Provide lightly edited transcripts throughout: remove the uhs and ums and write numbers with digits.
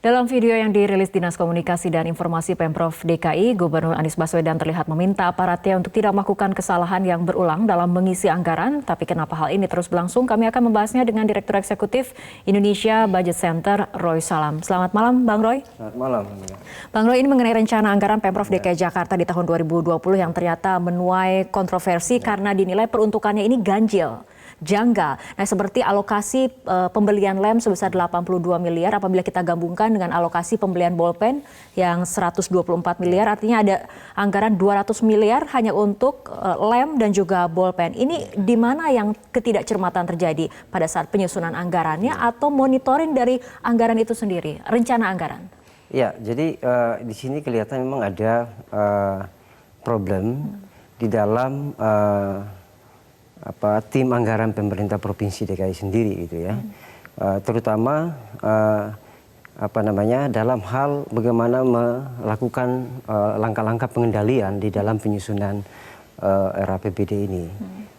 Dalam video yang dirilis Dinas Komunikasi dan Informasi Pemprov DKI, Gubernur Anies Baswedan terlihat meminta aparatnya untuk tidak melakukan kesalahan yang berulang dalam mengisi anggaran. Tapi kenapa hal ini terus berlangsung? Kami akan membahasnya dengan Direktur Eksekutif Indonesia Budget Center, Roy Salam. Selamat malam, Bang Roy. Selamat malam. Bang Roy, ini mengenai rencana anggaran Pemprov DKI Jakarta di tahun 2020 yang ternyata menuai kontroversi karena dinilai peruntukannya ini ganjil, janggal. Nah, seperti alokasi pembelian lem sebesar 82 miliar apabila kita gabungkan dengan alokasi pembelian bolpen yang 124 miliar, artinya ada anggaran 200 miliar hanya untuk lem dan juga bolpen. Ini di mana yang ketidakcermatan terjadi pada saat penyusunan anggarannya atau monitoring dari anggaran itu sendiri, rencana anggaran? Ya, jadi di sini kelihatan memang ada problem di dalam tim anggaran pemerintah provinsi DKI sendiri gitu ya, terutama dalam hal bagaimana melakukan langkah-langkah pengendalian di dalam penyusunan RAPBD ini.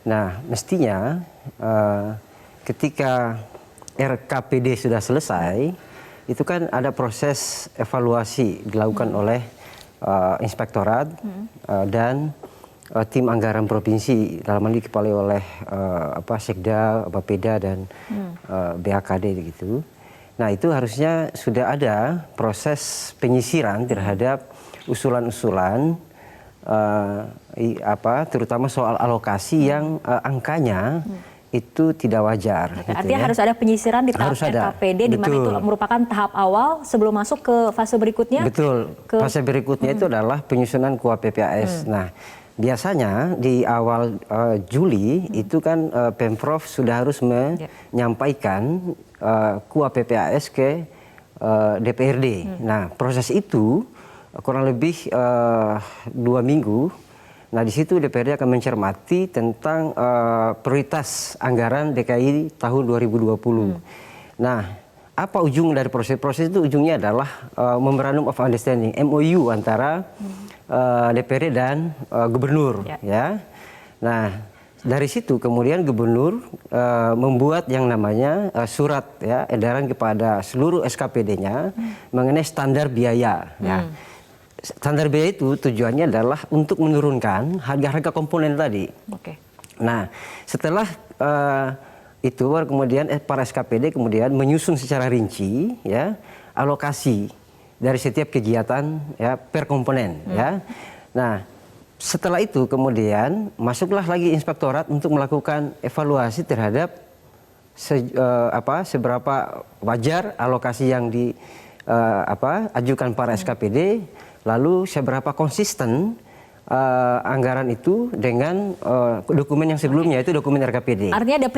Nah, mestinya ketika RKPD sudah selesai, itu kan ada proses evaluasi dilakukan oleh inspektorat dan tim anggaran provinsi, dalam hal ini dikepalai oleh Sekda, Bapeda dan BAKD gitu. Nah, itu harusnya sudah ada proses penyisiran terhadap usulan-usulan terutama soal alokasi yang angkanya itu tidak wajar. Gitu. Artinya harus ada penyisiran di tahap RKPD, di mana itu merupakan tahap awal sebelum masuk ke fase berikutnya. Betul. Fase berikutnya itu adalah penyusunan KUA PPAS. Nah, biasanya di awal Juli itu kan Pemprov sudah harus menyampaikan KUA PPAS ke DPRD. Nah, proses itu kurang lebih 2 minggu. Nah, di situ DPRD akan mencermati tentang prioritas anggaran DKI tahun 2020. Nah, apa ujung dari proses itu? Ujungnya adalah Memorandum of Understanding (MOU) antara DPRD dan gubernur, ya. Nah, dari situ kemudian gubernur membuat yang namanya surat ya edaran kepada seluruh SKPD-nya mengenai standar biaya. Ya. Standar biaya itu tujuannya adalah untuk menurunkan harga-harga komponen tadi. Nah, setelah itu kemudian para SKPD kemudian menyusun secara rinci ya alokasi dari setiap kegiatan ya per komponen ya. Nah, setelah itu kemudian masuklah lagi inspektorat untuk melakukan evaluasi terhadap seberapa wajar alokasi yang ajukan para SKPD, lalu seberapa konsisten anggaran itu dengan dokumen yang sebelumnya, itu dokumen RKPD. Artinya ada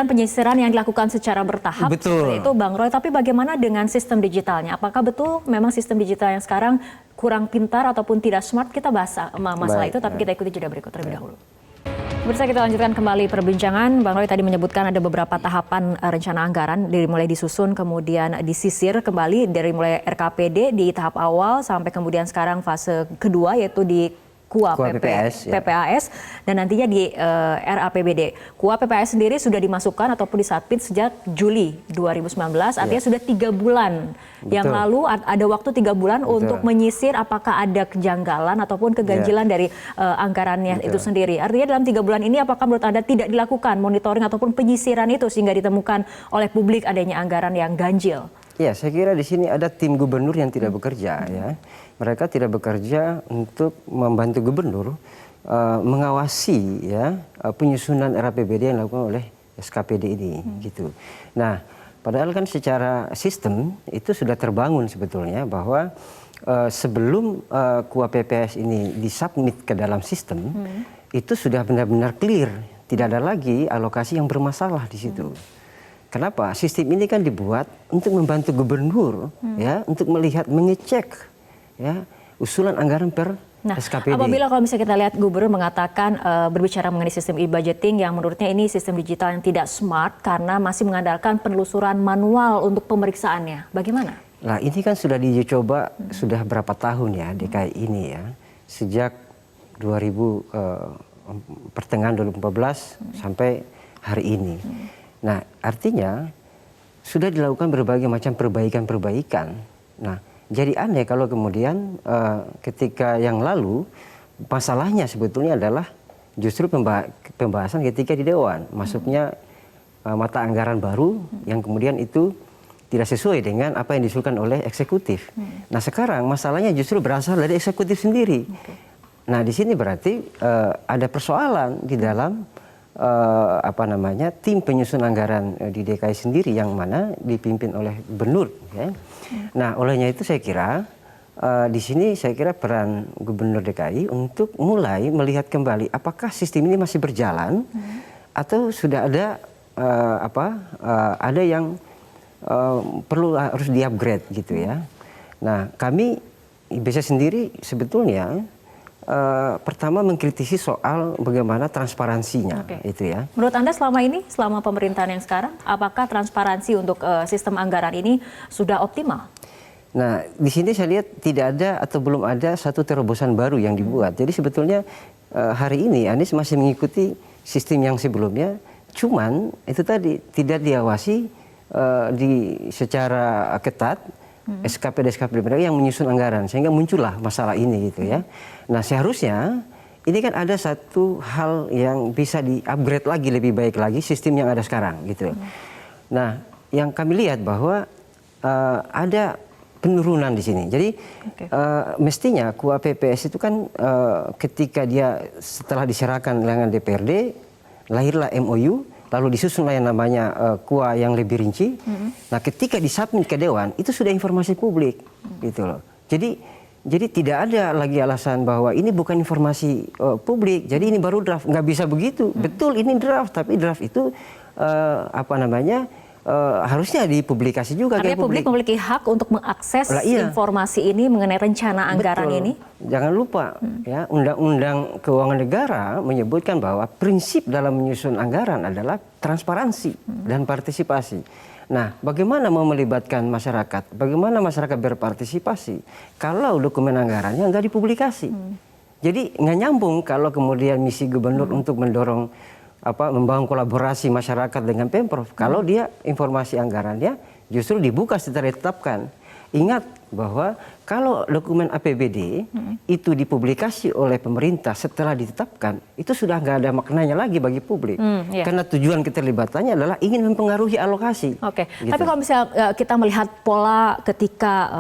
penyisiran yang dilakukan secara bertahap. Betul. Itu Bang Roy, tapi bagaimana dengan sistem digitalnya? Apakah betul memang sistem digital yang sekarang kurang pintar ataupun tidak smart? Kita bahas masalah itu, tapi kita ikuti jeda berikut terlebih dahulu. Pemirsa, kita lanjutkan kembali perbincangan. Bang Roy tadi menyebutkan ada beberapa tahapan rencana anggaran, dari mulai disusun kemudian disisir kembali dari mulai RKPD di tahap awal sampai kemudian sekarang fase kedua yaitu di KUA PPAS dan nantinya di RAPBD. KUA PPAS sendiri sudah dimasukkan ataupun disubmit sejak Juli 2019, artinya sudah 3 bulan. Yang lalu ada waktu 3 bulan untuk menyisir apakah ada kejanggalan ataupun keganjilan dari anggarannya itu sendiri. Artinya dalam 3 bulan ini apakah menurut Anda tidak dilakukan monitoring ataupun penyisiran itu sehingga ditemukan oleh publik adanya anggaran yang ganjil? Ya, saya kira di sini ada tim gubernur yang tidak bekerja ya. Mereka tidak bekerja untuk membantu gubernur mengawasi ya penyusunan RAPBD yang dilakukan oleh SKPD ini gitu. Nah, padahal kan secara sistem itu sudah terbangun sebetulnya bahwa sebelum KUA PPAS ini disubmit ke dalam sistem itu sudah benar-benar clear, tidak ada lagi alokasi yang bermasalah di situ. Kenapa? Sistem ini kan dibuat untuk membantu gubernur ya untuk melihat, mengecek ya usulan anggaran per SKPD. Apabila kalau misalnya kita lihat gubernur mengatakan berbicara mengenai sistem e-budgeting yang menurutnya ini sistem digital yang tidak smart karena masih mengandalkan penelusuran manual untuk pemeriksaannya, bagaimana? Nah, ini kan sudah dicoba sudah berapa tahun ya DKI ini ya, sejak pertengahan 2014 sampai hari ini. Nah, artinya sudah dilakukan berbagai macam perbaikan-perbaikan Nah, jadi aneh kalau kemudian ketika yang lalu masalahnya sebetulnya adalah justru pembahasan ketika di Dewan, masuknya mata anggaran baru yang kemudian itu tidak sesuai dengan apa yang diusulkan oleh eksekutif. Nah, sekarang masalahnya justru berasal dari eksekutif sendiri. Nah, di sini berarti ada persoalan di dalam tim penyusun anggaran di DKI sendiri yang mana dipimpin oleh gubernur. Ya. Nah, olehnya itu saya kira di sini saya kira peran gubernur DKI untuk mulai melihat kembali apakah sistem ini masih berjalan atau sudah ada ada yang perlu harus di-upgrade gitu ya. Nah, kami bisa sendiri sebetulnya pertama mengkritisi soal bagaimana transparansinya itu ya. Menurut Anda selama pemerintahan yang sekarang, apakah transparansi untuk sistem anggaran ini sudah optimal? Nah, di sini saya lihat tidak ada atau belum ada satu terobosan baru yang dibuat. Jadi sebetulnya hari ini Anies masih mengikuti sistem yang sebelumnya, cuman itu tadi tidak diawasi secara ketat SKPD mereka yang menyusun anggaran sehingga muncullah masalah ini gitu ya. Nah, seharusnya ini kan ada satu hal yang bisa di-upgrade lagi lebih baik lagi sistem yang ada sekarang gitu. Nah, yang kami lihat bahwa ada penurunan di sini. Jadi mestinya KUA PPS itu kan ketika dia setelah diserahkan dengan DPRD lahirlah MOU. Lalu disusunlah yang namanya KUA yang lebih rinci. Nah, ketika disubmit ke Dewan itu sudah informasi publik, gitu loh. Jadi tidak ada lagi alasan bahwa ini bukan informasi publik. Jadi ini baru draft, nggak bisa begitu. Betul ini draft, tapi draft itu harusnya dipublikasi juga. Artinya publik memiliki hak untuk mengakses informasi ini mengenai rencana anggaran ini. Jangan lupa ya, Undang-Undang Keuangan Negara menyebutkan bahwa prinsip dalam menyusun anggaran adalah transparansi dan partisipasi. Nah, bagaimana mau melibatkan masyarakat? Bagaimana masyarakat berpartisipasi kalau dokumen anggarannya nggak dipublikasi? Jadi nggak nyambung kalau kemudian misi gubernur untuk mendorong membangun kolaborasi masyarakat dengan Pemprov. Kalau dia informasi anggarannya justru dibuka setelah ditetapkan. Ingat bahwa kalau dokumen APBD itu dipublikasi oleh pemerintah setelah ditetapkan, itu sudah nggak ada maknanya lagi bagi publik. Karena tujuan keterlibatannya adalah ingin mempengaruhi alokasi. Gitu. Tapi kalau misalnya kita melihat pola ketika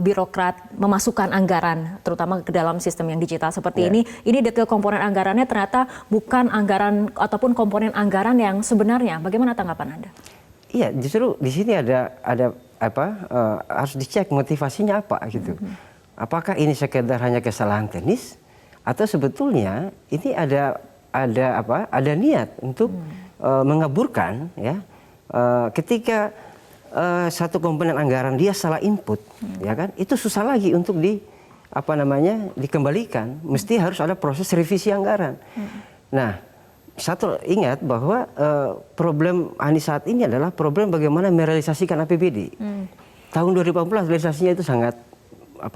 birokrat memasukkan anggaran, terutama ke dalam sistem yang digital seperti ini detail komponen anggarannya ternyata bukan anggaran ataupun komponen anggaran yang sebenarnya. Bagaimana tanggapan Anda? Iya, justru di sini ada harus dicek motivasinya apa gitu. Apakah ini sekedar hanya kesalahan teknis atau sebetulnya ini ada niat untuk mengaburkan ya ketika satu komponen anggaran dia salah input ya kan itu susah lagi untuk dikembalikan, mesti harus ada proses revisi anggaran. Nah, satu ingat bahwa problem Anies saat ini adalah problem bagaimana merealisasikan APBD. Tahun 2014 realisasinya itu sangat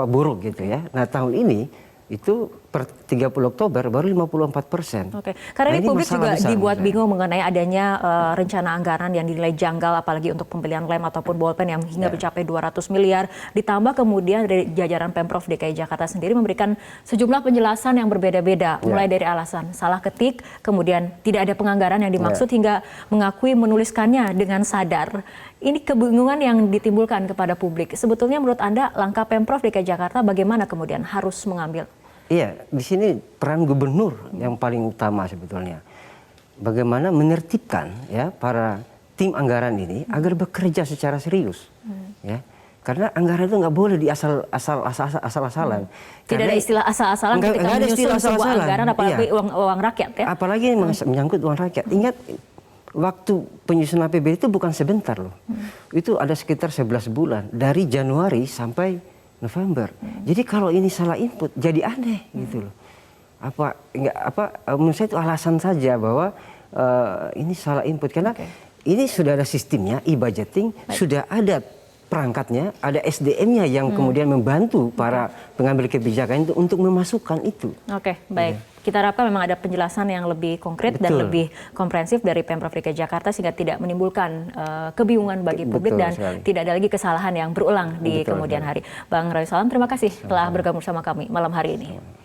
buruk gitu ya. Nah, tahun ini itu per 30 Oktober baru 54%. Karena ini publik juga dibuat bingung mengenai adanya rencana anggaran yang dinilai janggal, apalagi untuk pembelian lem ataupun bolpen yang hingga mencapai 200 miliar. Ditambah kemudian dari jajaran Pemprov DKI Jakarta sendiri memberikan sejumlah penjelasan yang berbeda-beda. Mulai dari alasan salah ketik, kemudian tidak ada penganggaran yang dimaksud hingga mengakui menuliskannya dengan sadar. Ini kebingungan yang ditimbulkan kepada publik. Sebetulnya menurut Anda langkah Pemprov DKI Jakarta bagaimana kemudian harus mengambil? Iya, di sini peran gubernur yang paling utama sebetulnya. Bagaimana menertibkan ya para tim anggaran ini agar bekerja secara serius, ya. Karena anggaran itu nggak boleh asal-asalan. Tidak ada istilah asal-asalan ketika menyusun sebuah anggaran, apalagi uang rakyat ya. Apalagi menyangkut uang rakyat. Ingat, waktu penyusunan APBD itu bukan sebentar loh. Itu ada sekitar 11 bulan dari Januari sampai November. Jadi kalau ini salah input jadi aneh gitu loh. Menurut saya itu alasan saja bahwa ini salah input karena ini sudah ada sistemnya e-budgeting, sudah ada perangkatnya, ada SDM-nya yang kemudian membantu para pengambil kebijakan itu untuk memasukkan itu. Baik. Kita harapkan memang ada penjelasan yang lebih konkret dan lebih komprehensif dari Pemprov DKI Jakarta sehingga tidak menimbulkan kebingungan bagi publik dan tidak ada lagi kesalahan yang berulang di kemudian hari. Bang Roy Salam, terima kasih telah bergabung bersama kami malam hari ini.